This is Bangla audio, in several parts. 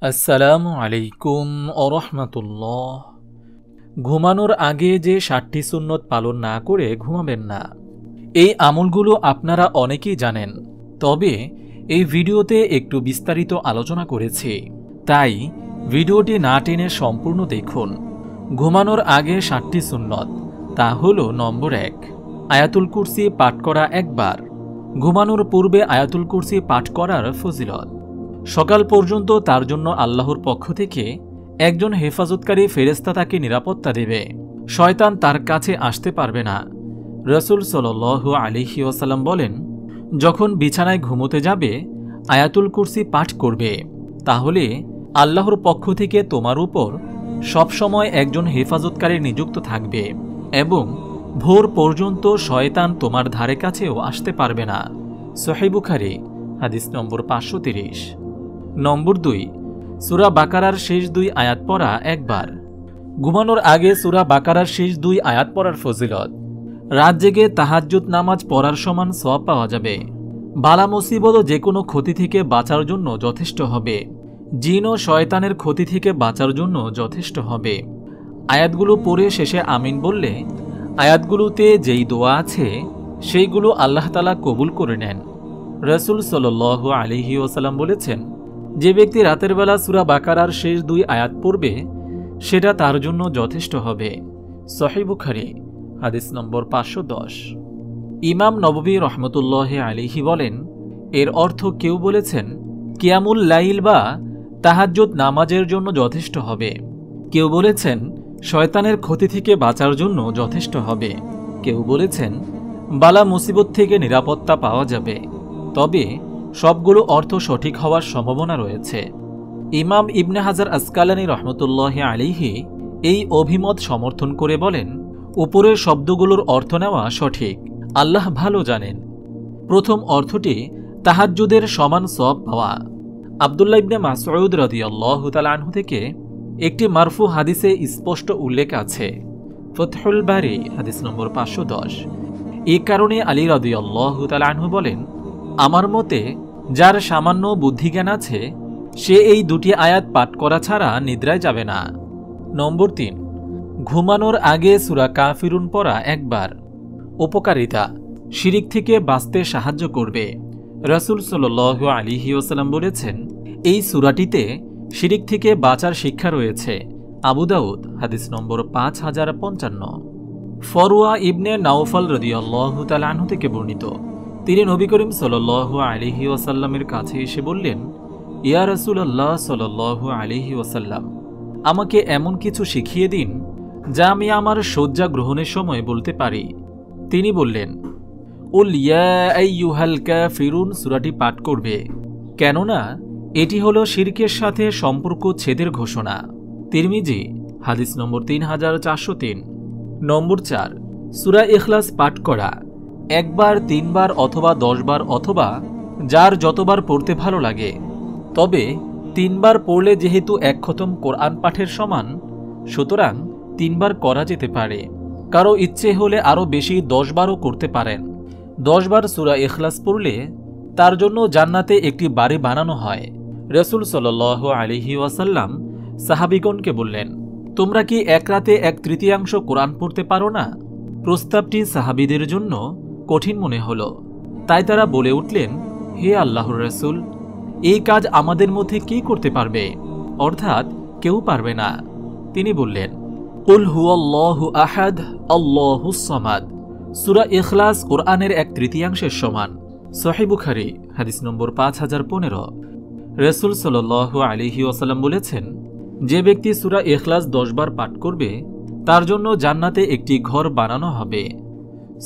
আসসালামু আলাইকুম ওরহমাতুল্লাহ। ঘুমানোর আগে যে 7টি সুন্নত পালন না করে ঘুমাবেন না, এই আমলগুলো আপনারা অনেকেই জানেন, তবে এই ভিডিওতে একটু বিস্তারিত আলোচনা করেছি, তাই ভিডিওটি না টেনে সম্পূর্ণ দেখুন। ঘুমানোর আগে 7টি সুন্নত, তা হল নম্বর 1, আয়াতুল কুরসি পাঠ করা একবার। ঘুমানোর পূর্বে আয়াতুল কুরসি পাঠ করার ফজিলত। সকাল পর্যন্ত তার জন্য আল্লাহর পক্ষ থেকে একজন হেফাজতকারী ফেরেশতা তাকে নিরাপত্তা দেবে, শয়তান তার কাছে আসতে পারবে না। রাসূল সাল্লাল্লাহু আলাইহি ওয়াসাল্লাম বলেন, যখন বিছানায় ঘুমোতে যাবে আয়াতুল কুরসি পাঠ করবে, তাহলে আল্লাহর পক্ষ থেকে তোমার উপর সবসময় একজন হেফাজতকারী নিযুক্ত থাকবে এবং ভোর পর্যন্ত শয়তান তোমার ধারে কাছেও আসতে পারবে না। সহিহ বুখারী হাদিস নম্বর 530। নম্বর 2, সূরা বাকারার শেষ 2 আয়াত পড়া একবার। ঘুমানোর আগে সূরা বাকারার শেষ 2 আয়াত পড়ার ফজিলত। রাত জেগে তাহাজ্জুদ নামাজ পড়ার সমান সওয়াব পাওয়া যাবে। বালা মুসিবত ও যে কোনো ক্ষতি থেকে বাঁচার জন্য যথেষ্ট হবে। জিন ও শয়তানের ক্ষতি থেকে বাঁচার জন্য যথেষ্ট হবে। আয়াতগুলো পড়ে শেষে আমিন বললে আয়াতগুলোতে যেই দোয়া আছে সেইগুলো আল্লাহ তাআলা কবুল করে নেন। রাসূল সাল্লাল্লাহু আলাইহি ওয়াসাল্লাম বলেছেন, যে ব্যক্তি রাতের বেলা সূরা বাকারার শেষ 2 আয়াত পড়বে সেটা তার জন্য যথেষ্ট হবে। সহিহ বুখারী হাদিস নম্বর 510। ইমাম নববী রহমতুল্লাহি আলাইহি বলেন, এর অর্থ কেউ বলেছেন কিয়ামুল লাইল বা তাহাজ্জুদ নামাজের জন্য যথেষ্ট হবে, কেউ বলেছেন শয়তানের ক্ষতি থেকে বাঁচার জন্য যথেষ্ট হবে, কেউ বলেছেন বালা মুসিবত থেকে নিরাপত্তা পাওয়া যাবে। তবে সবগুলো অর্থ সঠিক হওয়ার সম্ভাবনা রয়েছে। ইমাম ইবনে হাজার আসকালানী রহমতুল্লাহি আলাইহি এই অভিমত সমর্থন করে বলেন, উপরের শব্দগুলোর অর্থ নেওয়া সঠিক, আল্লাহ ভালো জানেন। প্রথম অর্থটি তাহাজ্জুদের সমান সওয়াব পাওয়া। আব্দুল্লাহ ইবনে মাসউদ রাদিয়াল্লাহু তাআলা আনহু থেকে একটি মারফু হাদিসে স্পষ্ট উল্লেখ আছে, ফাতহুল বারী হাদিস নম্বর 510। এই কারণে আলী রাদিয়াল্লাহু তাআলা আনহু বলেন, আমার মতে যার সামান্য বুদ্ধিজ্ঞান আছে সে এই 2টি আয়াত পাঠ করা ছাড়া নিদ্রায় যাবে না। নম্বর 3, ঘুমানোর আগে সূরা কাফিরুন পড়া একবার। উপকারিতা, শিরিক থেকে বাঁচতে সাহায্য করবে। রাসূল সাল্লাল্লাহু আলাইহি ওয়াসাল্লাম বলেছেন, এই সূরাটিতে শিরিক থেকে বাঁচার শিক্ষা রয়েছে। আবু দাউদ হাদিস নম্বর 5055। ফরওয়া ইবনে নাওফাল রাদিয়াল্লাহু তাআলা আনহু থেকে বর্ণিত, তিনি নবী করিম সাল্লাল্লাহু আলাইহি ওয়াসাল্লামের কাছে এসে বললেন, ইয়া রাসূলুল্লাহ সাল্লাল্লাহু আলাইহি ওয়াসাল্লাম, আমাকে এমন কিছু শিখিয়ে দিন যা আমি আমার শয্যা গ্রহণের সময় বলতে পারি। তিনি বললেন, উল ইয়া আইয়ুহাল কাফিরুন সূরাটি পাঠ করবে, কেননা এটি হলো শিরকের সাথে সম্পর্ক ছেদের ঘোষণা। তিরমিজি হাদিস নম্বর 3403। নম্বর 4, সূরা ইখলাস পাঠ করা একবার, 3 বার অথবা 10 বার অথবা যার যতবার পড়তে ভালো লাগে। তবে 3 বার পড়লে যেহেতু 1 খতম কোরআন পাঠের সমান, সুতরাং 3 বার করা যেতে পারে। কারো ইচ্ছে হলে আরও বেশি 10 বারও করতে পারেন। 10 বার সূরা ইখলাস পড়লে তার জন্য জান্নাতে একটি বাড়ি বানানো হয়। রাসূল সাল্লাল্লাহু আলাইহি ওয়াসাল্লাম সাহাবীগণকে বললেন, তোমরা কি এক রাতে 1/3 কোরআন পড়তে পারো না? প্রস্তাবটি সাহাবীদের জন্য কঠিন মনে হল, তাই তারা বলে উঠলেন, হে আল্লাহর রাসূল, এই কাজ আমাদের মধ্যে কে করতে পারবে? অর্থাৎ কেউ পারবে না। তিনি বললেন, কুল হুয়াল্লাহু আহাদ আল্লাহুস সামাদ। সূরা ইখলাস কোরআনের 1/3 সমান। সহিহ বুখারী হাদিস নম্বর 5015। রাসূল সাল্লাল্লাহু আলাইহি ওয়াসাল্লাম বলেছেন, যে ব্যক্তি সূরা ইখলাস 10 বার পাঠ করবে তার জন্য জান্নাতে একটি ঘর বানানো হবে।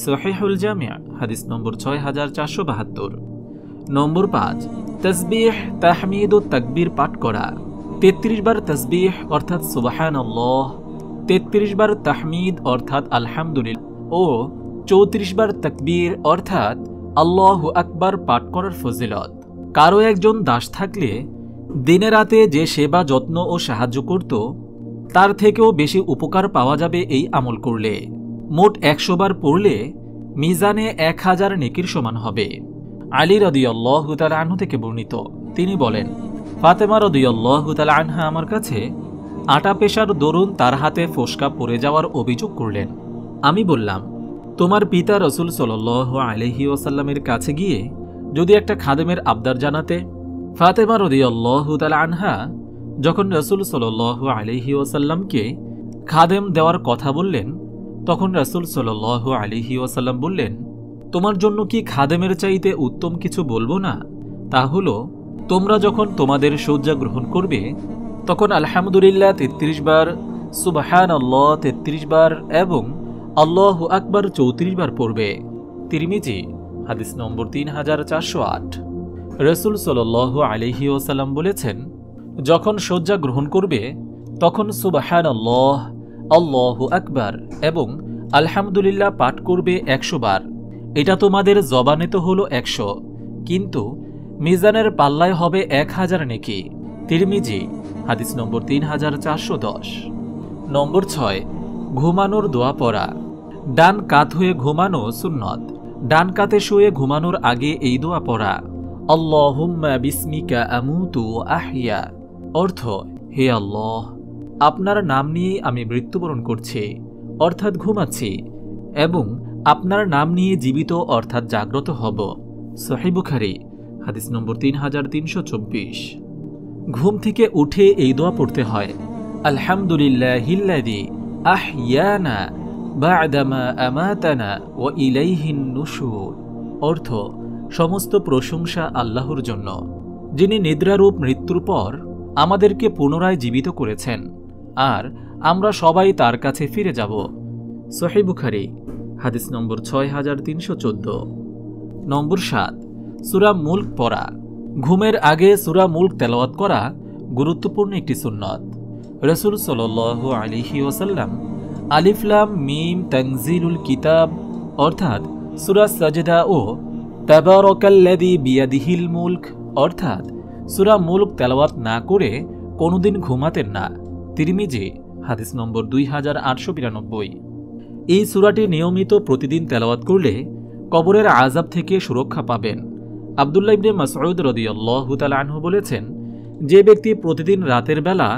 সহিহুল জামি' হাদিস নম্বর 6472। নম্বর 5, তাসবিহ, তাহমিদ ও তাকবীর পাঠ করা। 33 বার তাসবিহ অর্থাৎ সুবহানাল্লাহ, 33 বার তাহমিদ অর্থাৎ আলহামদুলিল্লাহ ও 34 বার তাকবীর অর্থাৎ আল্লাহু আকবার পাঠ করার ফজিলত। কারো একজন দাস থাকলে দিনে রাতে যে সেবা যত্ন ও সাহায্য করত তার থেকেও বেশি উপকার পাওয়া যাবে এই আমল করলে। মোট 100 বার পড়লে মিজানে 1000 নেকির সমান হবে। আলী রাদিয়াল্লাহু তাআলা আনহু থেকে বর্ণিত, তিনি বলেন, ফাতেমা রাদিয়াল্লাহু তাআলা আনহা আমার কাছে আটা পেশার দরুন তার হাতে ফোসকা পড়ে যাওয়ার অভিযোগ করলেন। আমি বললাম, তোমার পিতা রাসূল সাল্লাল্লাহু আলাইহি ওয়াসাল্লামের কাছে গিয়ে যদি একটা খাদেমের আবদার জানাতে। ফাতেমা রাদিয়াল্লাহু তাআলা আনহা যখন রাসূল সাল্লাল্লাহু আলাইহি ওয়াসাল্লামকে খাদেম দেওয়ার কথা বললেন, তখন রাসূল সাল্লাল্লাহু আলাইহি ওয়াসাল্লাম বললেন, তোমার জন্য কি খাদেমের চাইতে উত্তম কিছু বলবো না? তা হলো, তোমরা যখন তোমাদের শয্যা গ্রহণ করবে তখন আলহামদুলিল্লাহ ৩৩ বার, সুবহানাল্লাহ ৩৩ বার এবং আল্লাহু আকবার ৩৪ বার পড়বে। তিরমিজি, হাদিস নম্বর ৩৪০৮। রাসূল সাল্লাল্লাহু আলাইহি ওয়াসাল্লাম বলেছেন, যখন শয্যা গ্রহণ করবে তখন সুবহানাল্লাহ, আল্লাহু আকবার এবং আলহামদুলিল্লাহ পাঠ করবে ১০০ বার। এটা তোমাদের জবানে তো হলো ১০০, কিন্তু মিজানের পাল্লায় হবে ১০০০ নেকি। তিরমিজি, হাদিস নম্বর ৩৪১০। নম্বর ৬, ঘুমানোর দোয়া পড়া। ডান কাত হয়ে ঘুমানো সুন্নত। ডান কাতে শুয়ে ঘুমানোর আগে এই দোয়া পড়া, আল্লাহুম্মা বিসমিকা আমুতু ওয়া আহইয়া। অর্থ, হে আল্লাহ, আপনার নাম নিয়ে আমি মৃত্যুবরণ করছি অর্থাৎ ঘুমাচ্ছি, এবং আপনার নাম নিয়ে জীবিত অর্থাৎ জাগ্রত হব। সহিহ বুখারী, হাদিস নম্বর ৩৩২৪। ঘুম থেকে উঠে এই দোয়া পড়তে হয়, আলহামদুলিল্লাহিল্লাযী আহইয়ানা বা'দামা আমাতানা ওয়া ইলাইহিন নুশুর। অর্থ, সমস্ত প্রশংসা আল্লাহর জন্য, যিনি নিদ্রারূপ মৃত্যুর পর আমাদেরকে পুনরায় জীবিত করেছেন, আর আমরা সবাই তার কাছে ফিরে যাব। সহিহ বুখারী, হাদিস নম্বর ৬৩১৪। নম্বর ৭, সূরা মুলক পড়া। ঘুমের আগে সূরা মুলক তেলাওয়াত করা গুরুত্বপূর্ণ একটি সুন্নত। রাসূল সাল্লাল্লাহু আলাইহি ওয়াসাল্লাম আলিফ লাম মিম তানজিলুল কিতাব অর্থাৎ সূরা সাজদা ও তাবারাকাল্লাযী বিয়াদিহিল মুলক অর্থাৎ সূরা মুলক তেলাওয়াত না করে কোনোদিন ঘুমাতেন না। তিরমিজি, হাদিস নম্বর 2892। এই সূরাটি নিয়মিত প্রতিদিন তেলাওয়াত করলে কবরের আযাব থেকে সুরক্ষা পাবেন। আব্দুল্লাহ ইবনে মাসউদ রাদিয়াল্লাহু তাআলা আনহু বলেছেন, যে ব্যক্তি প্রতিদিন রাতের বেলা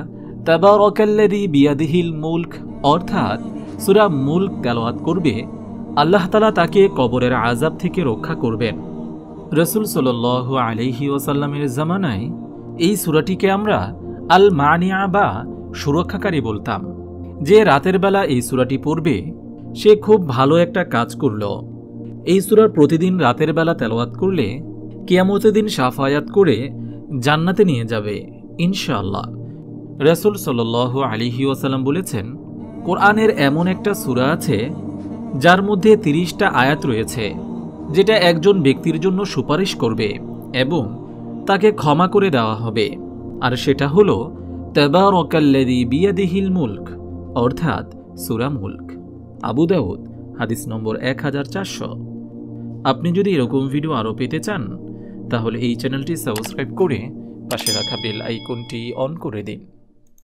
তাবারাকাল্লাযী বিয়াদিহিল মুলক অর্থাৎ সূরা মুলক তেলাওয়াত করবে, আল্লাহ তাআলা তাকে কবরের আযাব থেকে রক্ষা করবেন। রাসূল সাল্লাল্লাহু আলাইহি ওয়াসাল্লামের জামানায় এই সূরাটিকে আমরা আল মানিয়া বা সুরক্ষাকারী বলতাম। যে রাতের বেলা এই সূরাটি পড়বে সে খুব ভালো একটা কাজ করল। এই সূরা প্রতিদিন রাতের বেলা তেলাওয়াত করলে কিয়ামতের দিন শাফায়াত করে জান্নাতে নিয়ে যাবে ইনশাআল্লাহ। রাসূল সাল্লাল্লাহু আলাইহি ওয়াসাল্লাম বলেছেন, কোরআনের এমন একটা সূরা আছে যার মধ্যে ৩০টা আয়াত রয়েছে, যেটা একজন ব্যক্তির জন্য সুপারিশ করবে এবং তাকে ক্ষমা করে দেওয়া হবে, আর সেটা হলো তাবারাকাল্লাযী বিয়াদিহিল মুলক অর্থাৎ সূরা মুলক। আবু দাউদ, হাদিস নম্বর 1400। আপনি যদি এরকম ভিডিও আরও পেতে চান তাহলে এই চ্যানেলটি সাবস্ক্রাইব করে পাশে রাখা বেল আইকনটি অন করে দিন।